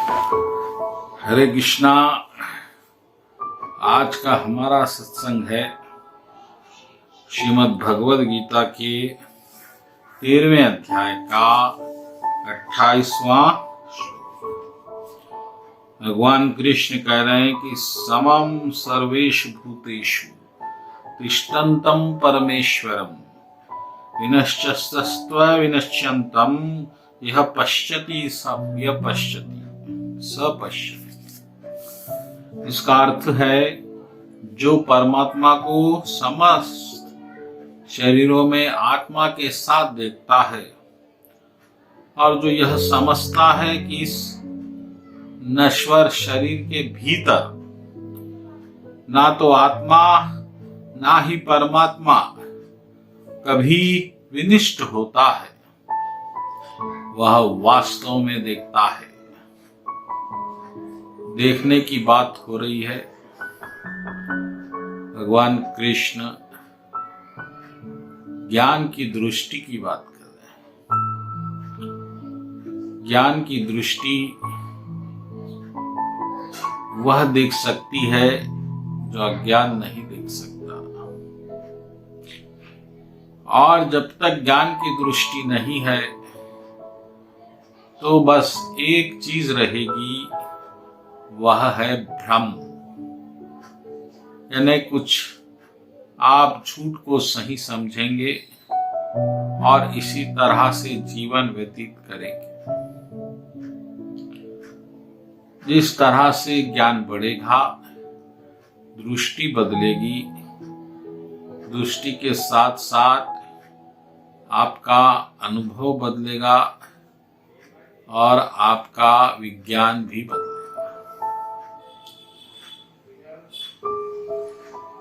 हरे कृष्णा। आज का हमारा सत्संग है श्रीमद् भगवद गीता के 13वें अध्याय का 28वां श्लोक। भगवान कृष्ण कह रहे हैं कि समम सर्वेषु भूतेषु तिष्ठन्तं परमेश्वरम विनश्यस्तस्त्व विनश्यन्तं यह पश्यति स पश्यति स पश्यति। इसका अर्थ है जो परमात्मा को समस्त शरीरों में आत्मा के साथ देखता है और जो यह समझता है कि इस नश्वर शरीर के भीतर ना तो आत्मा ना ही परमात्मा कभी विनिष्ट होता है, वह वास्तव में देखता है। देखने की बात हो रही है। भगवान कृष्ण ज्ञान की दृष्टि की बात कर रहे हैं। ज्ञान की दृष्टि वह देख सकती है जो अज्ञान नहीं देख सकता। और जब तक ज्ञान की दृष्टि नहीं है तो बस एक चीज रहेगी, वह है भ्रम। यानी कुछ आप झूठ को सही समझेंगे और इसी तरह से जीवन व्यतीत करेंगे। जिस तरह से ज्ञान बढ़ेगा, दृष्टि बदलेगी, दृष्टि के साथ साथ आपका अनुभव बदलेगा और आपका विज्ञान भी बदलेगा।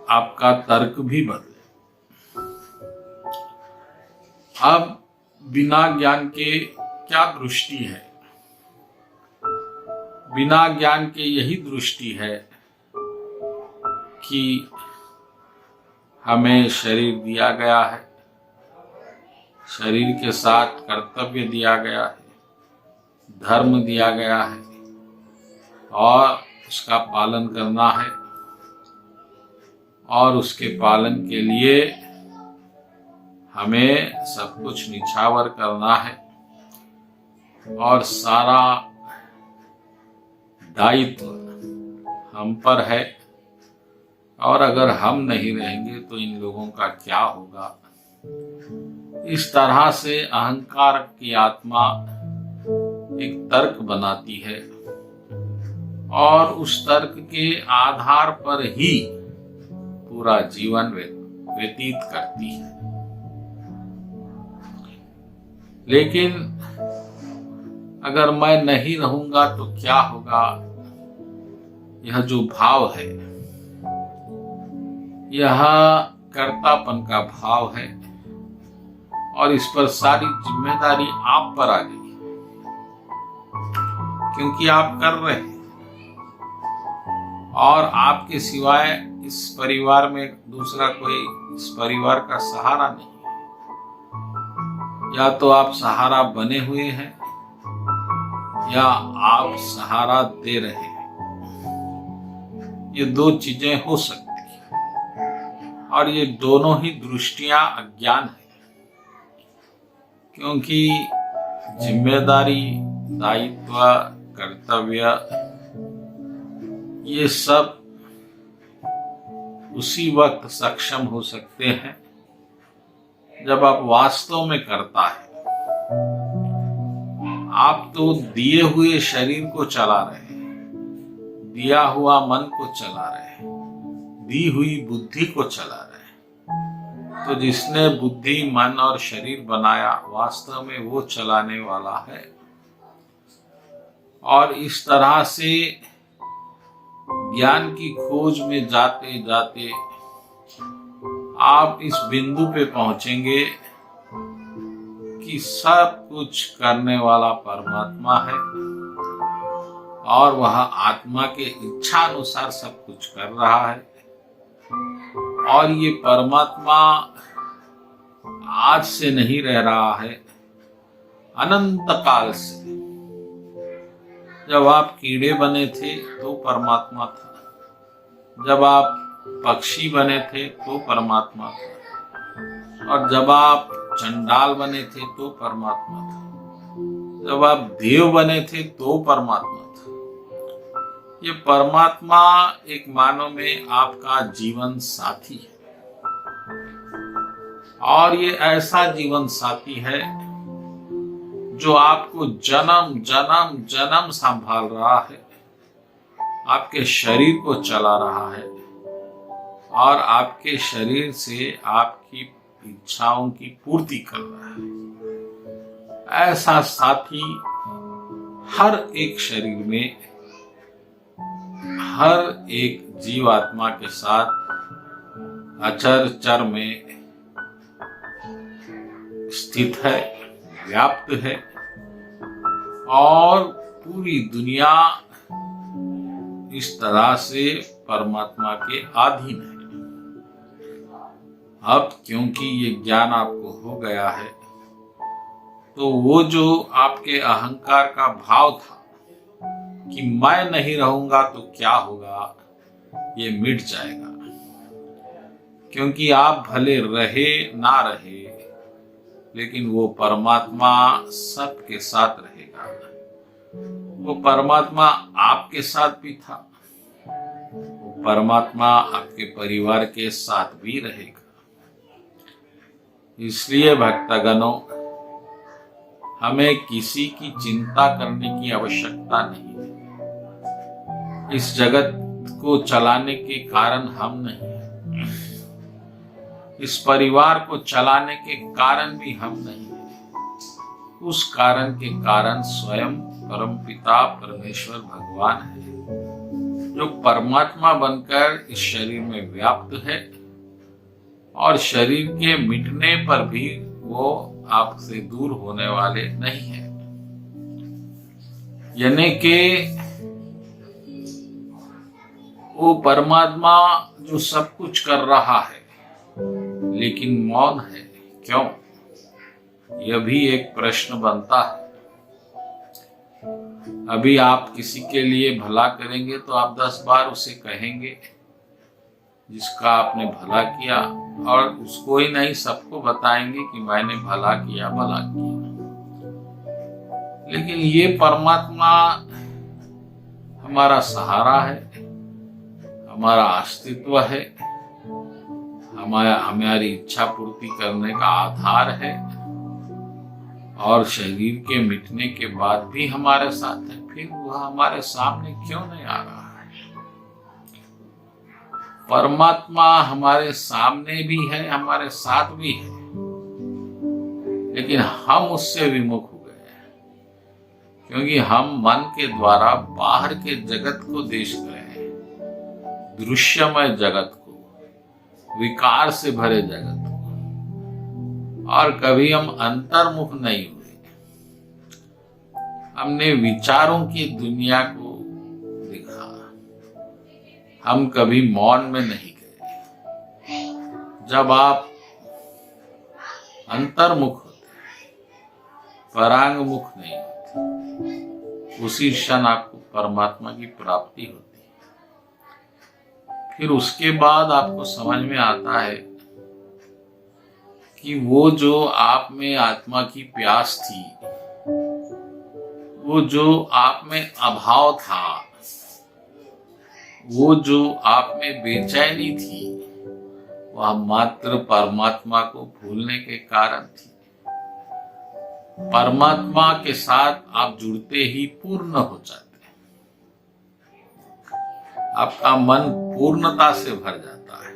आपका तर्क भी बदले। अब बिना ज्ञान के क्या दृष्टि है? बिना ज्ञान के यही दृष्टि है कि हमें शरीर दिया गया है, शरीर के साथ कर्तव्य दिया गया है, धर्म दिया गया है और उसका पालन करना है और उसके पालन के लिए हमें सब कुछ निछावर करना है और सारा दायित्व हम पर है। और अगर हम नहीं रहेंगे तो इन लोगों का क्या होगा? इस तरह से अहंकार की आत्मा एक तर्क बनाती है और उस तर्क के आधार पर ही पूरा जीवन व्यतीत करती है। लेकिन अगर मैं नहीं रहूंगा तो क्या होगा? यह जो भाव है, यह कर्तापन का भाव है और इस पर सारी जिम्मेदारी आप पर आ गई है, क्योंकि आप कर रहे हैं और आपके सिवाय इस परिवार में दूसरा कोई इस परिवार का सहारा नहीं है। या तो आप सहारा बने हुए हैं या आप सहारा दे रहे हैं। ये दो चीजें हो सकती हैं और ये दोनों ही दृष्टियां अज्ञान है, क्योंकि जिम्मेदारी, दायित्व, कर्तव्य ये सब उसी वक्त सक्षम हो सकते हैं जब आप वास्तव में करता है। आप तो दिए हुए शरीर को चला रहे हैं, दिया हुआ मन को चला रहे हैं, दी हुई बुद्धि को चला रहे हैं। तो जिसने बुद्धि, मन और शरीर बनाया, वास्तव में वो चलाने वाला है। और इस तरह से ज्ञान की खोज में जाते जाते आप इस बिंदु पे पहुंचेंगे कि सब कुछ करने वाला परमात्मा है और वह आत्मा के इच्छा अनुसार सब कुछ कर रहा है। और ये परमात्मा आज से नहीं रह रहा है, अनंत काल से जब आप कीड़े बने थे तो परमात्मा था, जब आप पक्षी बने थे तो परमात्मा था, और जब आप चंडाल बने थे तो परमात्मा था, जब आप देव बने थे तो परमात्मा था। ये परमात्मा एक मानव में आपका जीवन साथी है, और ये ऐसा जीवन साथी है जो आपको जन्म जन्म जन्म संभाल रहा है, आपके शरीर को चला रहा है, और आपके शरीर से आपकी इच्छाओं की पूर्ति कर रहा है। ऐसा साथी हर एक शरीर में, हर एक जीवात्मा के साथ अचर चर में स्थित है, व्याप्त है, और पूरी दुनिया इस तरह से परमात्मा के अधीन है। अब क्योंकि ये ज्ञान आपको हो गया है, तो वो जो आपके अहंकार का भाव था कि मैं नहीं रहूंगा तो क्या होगा, ये मिट जाएगा। क्योंकि आप भले रहे ना रहे, लेकिन वो परमात्मा सबके साथ रहेगा। वो परमात्मा आपके साथ भी था, वो परमात्मा आपके परिवार के साथ भी रहेगा। इसलिए भक्तगणों, हमें किसी की चिंता करने की आवश्यकता नहीं है। इस जगत को चलाने के कारण हम नहीं हैं, इस परिवार को चलाने के कारण भी हम नहीं हैं। उस कारण के कारण स्वयं परमपिता परमेश्वर भगवान है, जो परमात्मा बनकर इस शरीर में व्याप्त है, और शरीर के मिटने पर भी वो आपसे दूर होने वाले नहीं है। यानी कि वो परमात्मा जो सब कुछ कर रहा है लेकिन मौन है, क्यों? यह भी एक प्रश्न बनता है। अभी आप किसी के लिए भला करेंगे तो आप 10 बार उसे कहेंगे जिसका आपने भला किया, और उसको ही नहीं सबको बताएंगे कि मैंने भला किया भला किया। लेकिन ये परमात्मा हमारा सहारा है, हमारा अस्तित्व है, हमारी इच्छा पूर्ति करने का आधार है, और शरीर के मिटने के बाद भी हमारे साथ है। फिर वह हमारे सामने क्यों नहीं आ रहा है? परमात्मा हमारे सामने भी है, हमारे साथ भी है, लेकिन हम उससे विमुख हो गए हैं, क्योंकि हम मन के द्वारा बाहर के जगत को देख रहे हैं, दृश्यमय जगत को, विकार से भरे जगत को, और कभी हम अंतर्मुख नहीं हुए। हमने विचारों की दुनिया को देखा, हम कभी मौन में नहीं गए। जब आप अंतर्मुख होते, परांगमुख नहीं होते, उसी क्षण आपको परमात्मा की प्राप्ति होती है। फिर उसके बाद आपको समझ में आता है कि वो जो आप में आत्मा की प्यास थी, वो जो आप में अभाव था, वो जो आप में बेचैनी थी, वह मात्र परमात्मा को भूलने के कारण थी। परमात्मा के साथ आप जुड़ते ही पूर्ण हो जाते हैं, आपका मन पूर्णता से भर जाता है।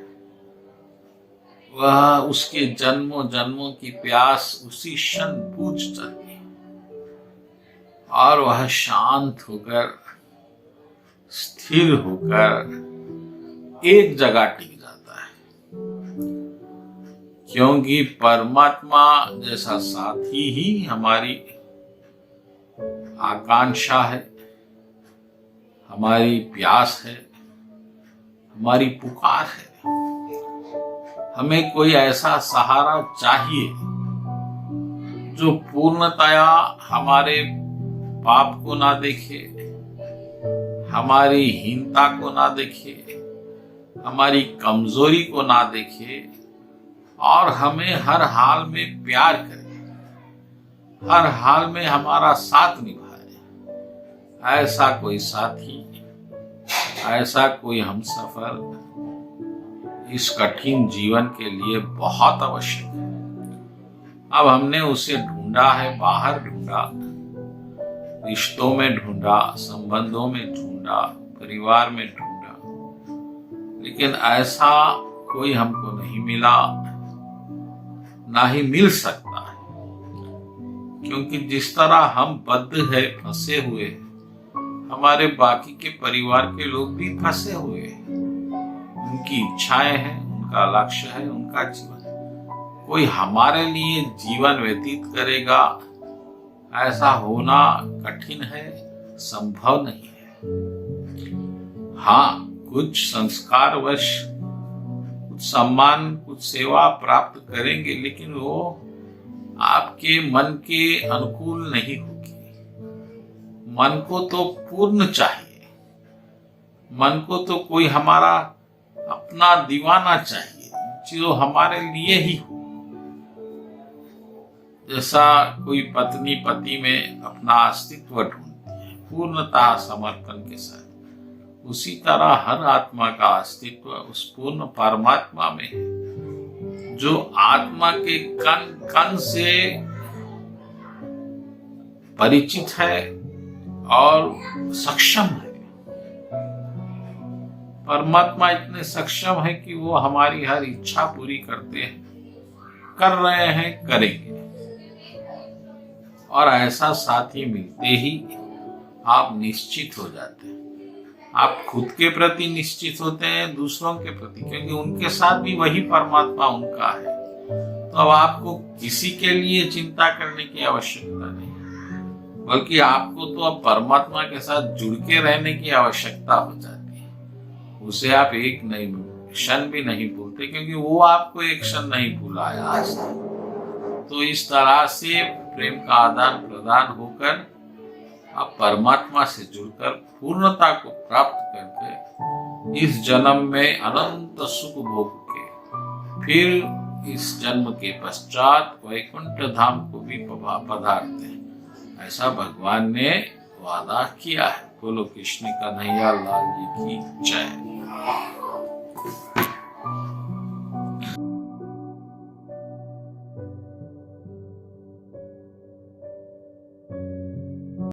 वह उसके जन्मों जन्मों की प्यास उसी क्षण बुझ जाती है, और वह शांत होकर, स्थिर होकर एक जगह टिक जाता है। क्योंकि परमात्मा जैसा साथी ही हमारी आकांक्षा है, हमारी प्यास है, हमारी पुकार है। हमें कोई ऐसा सहारा चाहिए जो पूर्णतया हमारे पाप को ना देखे, हमारी हीनता को ना देखे, हमारी कमजोरी को ना देखे और हमें हर हाल में प्यार करे, हर हाल में हमारा साथ निभाए। ऐसा कोई साथी, ऐसा कोई हमसफर इस कठिन जीवन के लिए बहुत आवश्यक है। अब हमने उसे ढूंढा है, बाहर ढूंढा, रिश्तों में ढूंढा, संबंधों में ढूंढा, परिवार में ढूंढा, लेकिन ऐसा कोई हमको नहीं मिला, ना ही मिल सकता है। क्योंकि जिस तरह हम बद्ध है, फंसे हुए हैं, हमारे बाकी के परिवार के लोग भी फंसे हुए हैं। उनकी इच्छाएं हैं, उनका लक्ष्य है, उनका जीवन है। कोई हमारे लिए जीवन व्यतीत करेगा, ऐसा होना कठिन है, संभव नहीं है। हाँ, कुछ संस्कारवश कुछ सम्मान, कुछ सेवा प्राप्त करेंगे, लेकिन वो आपके मन के अनुकूल नहीं होगी। मन को तो पूर्ण चाहिए, मन को तो कोई हमारा अपना दीवाना चाहिए, जो हमारे लिए ही हो। जैसा कोई पत्नी पति में अपना अस्तित्व ढूंढती है पूर्णता समर्पण के साथ, उसी तरह हर आत्मा का अस्तित्व उस पूर्ण परमात्मा में है, जो आत्मा के कण कण से परिचित है और सक्षम है। परमात्मा इतने सक्षम है कि वो हमारी हर इच्छा पूरी करते हैं, कर रहे हैं, करेंगे। और ऐसा साथी मिलते ही आप निश्चित हो जाते हैं। आप खुद के प्रति निश्चित होते हैं, दूसरों के प्रति, क्योंकि उनके साथ भी वही परमात्मा उनका है। तो अब आपको किसी के लिए चिंता करने की आवश्यकता नहीं, बल्कि आपको तो अब परमात्मा के साथ जुड़ के रहने की आवश्यकता हो जाती है। उसे आप एक नहीं क्षण भी नहीं भूलते, क्योंकि वो आपको एक क्षण नहीं भूला है आज तक। तो इस तरह से प्रेम का आदान प्रदान होकर आप परमात्मा से जुड़कर पूर्णता को प्राप्त करके इस जन्म में अनंत सुख भोग के फिर इस जन्म के पश्चात वैकुंठ धाम को भी पधारते हैं। ऐसा भगवान ने वादा किया है। बोलो कृष्ण कन्हैया लाल जी की जय।